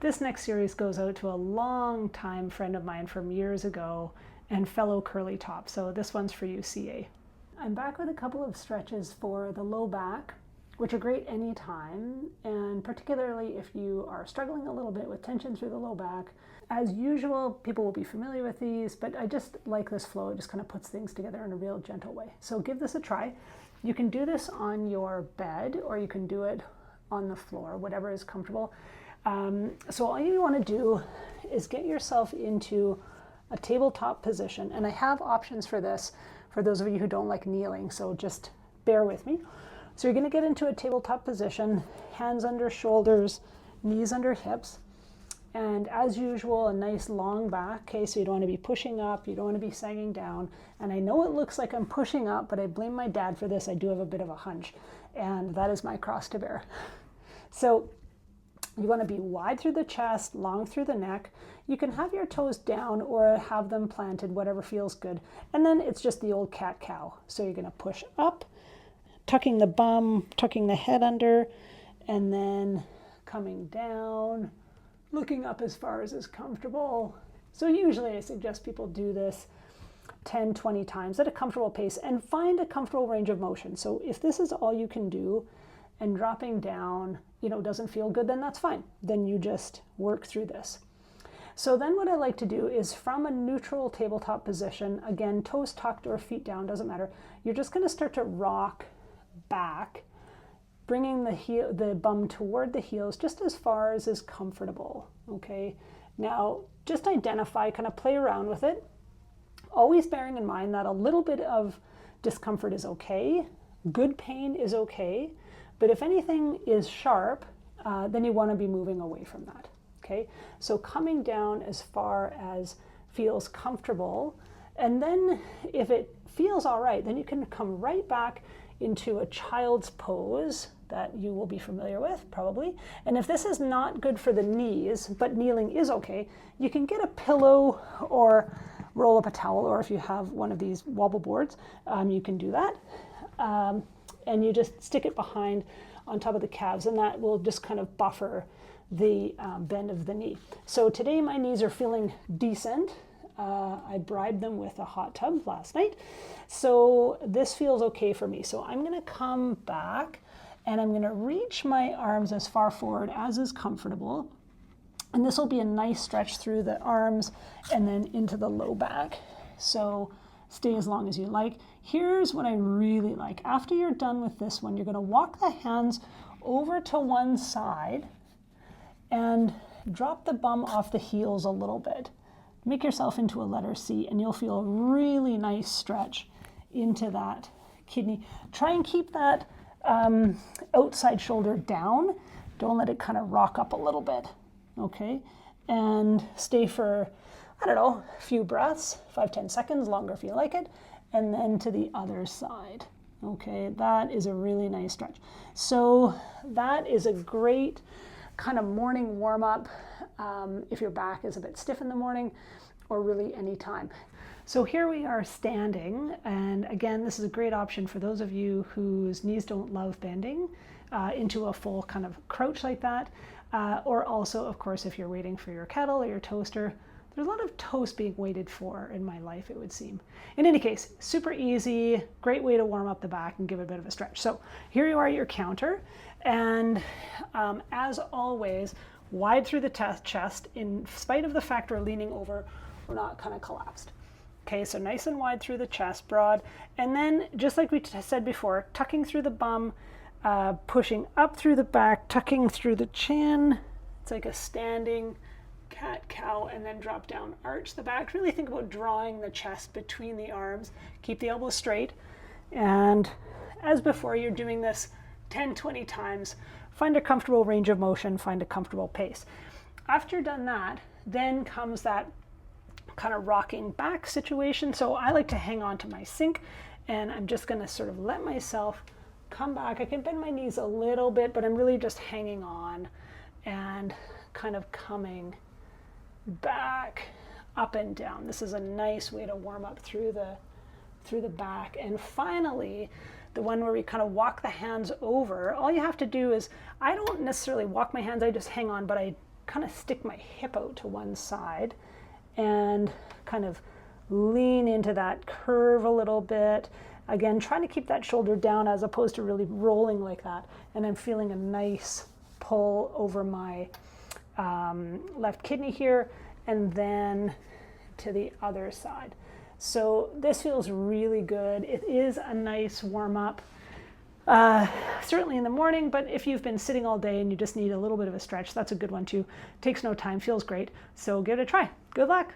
This next series goes out to a long time friend of mine from years ago and fellow curly top. So this one's for you, CA. I'm back with a couple of stretches for the low back, which are great anytime, and particularly if you are struggling a little bit with tension through the low back. As usual, people will be familiar with these, but I just like this flow. It just kind of puts things together in a real gentle way. So give this a try. You can do this on your bed or you can do it on the floor, whatever is comfortable. So all you want to do is get yourself into a tabletop position, and I have options for this for those of you who don't like kneeling, so just bear with me. So you're going to get into a tabletop position, hands under shoulders, knees under hips, and as usual, a nice long back, okay, so you don't want to be pushing up, you don't want to be sagging down, and I know it looks like I'm pushing up, but I blame my dad for this. I do have a bit of a hunch, and that is my cross to bear. So you want to be wide through the chest, long through the neck. You can have your toes down or have them planted, whatever feels good. And then it's just the old cat-cow. So you're going to push up, tucking the bum, tucking the head under, and then coming down, looking up as far as is comfortable. So usually I suggest people do this 10, 20 times at a comfortable pace and find a comfortable range of motion. So if this is all you can do and dropping down, doesn't feel good, then that's fine. Then you just work through this. So then what I like to do is from a neutral tabletop position, again, toes tucked or feet down, doesn't matter. You're just going to start to rock back, bringing the bum toward the heels just as far as is comfortable, okay? Now, just identify, kind of play around with it, always bearing in mind that a little bit of discomfort is okay, good pain is okay, but if anything is sharp, then you want to be moving away from that, okay? So coming down as far as feels comfortable, and then if it feels all right, then you can come right back into a child's pose that you will be familiar with, probably. And if this is not good for the knees, but kneeling is okay, you can get a pillow or roll up a towel, or if you have one of these wobble boards, you can do that. And you just stick it behind on top of the calves, and that will just kind of buffer the bend of the knee. So today my knees are feeling decent. I bribed them with a hot tub last night. So this feels okay for me. So I'm going to come back and I'm going to reach my arms as far forward as is comfortable. And this will be a nice stretch through the arms and then into the low back. So stay as long as you like. Here's what I really like. After you're done with this one, you're going to walk the hands over to one side and drop the bum off the heels a little bit. Make yourself into a letter C, and you'll feel a really nice stretch into that kidney. Try and keep that outside shoulder down. Don't let it kind of rock up a little bit, okay? And stay for, I don't know, a few breaths, 5-10 seconds, longer if you like it, and then to the other side, okay? That is a really nice stretch. So that is a great kind of morning warm-up if your back is a bit stiff in the morning, or really any time. So here we are standing, and again, this is a great option for those of you whose knees don't love bending into a full kind of crouch like that, or also, of course, if you're waiting for your kettle or your toaster. There's a lot of toast being waited for in my life, it would seem. In any case, super easy, great way to warm up the back and give it a bit of a stretch. So here you are at your counter, and as always, wide through the chest, in spite of the fact we're leaning over, we're not kind of collapsed. Okay, so nice and wide through the chest, broad, and then just like we said before, tucking through the bum, pushing up through the back, tucking through the chin. It's like a standing cat-cow, and then drop down, arch the back. Really think about drawing the chest between the arms. Keep the elbows straight, and as before, you're doing this 10-20 times. Find a comfortable range of motion, find a comfortable pace. After you're done that, then comes that kind of rocking back situation. So I like to hang on to my sink, and I'm just going to sort of let myself come back. I can bend my knees a little bit, but I'm really just hanging on and kind of coming back, up and down. This is a nice way to warm up through the back. And finally, the one where we kind of walk the hands over. All you have to do is, I don't necessarily walk my hands, I just hang on, but I kind of stick my hip out to one side and kind of lean into that curve a little bit. Again, trying to keep that shoulder down as opposed to really rolling like that. And I'm feeling a nice pull over my left kidney here, and then to the other side. So this feels really good. It is a nice warm up, certainly in the morning, but if you've been sitting all day and you just need a little bit of a stretch, that's a good one too. Takes no time, feels great. So give it a try. Good luck.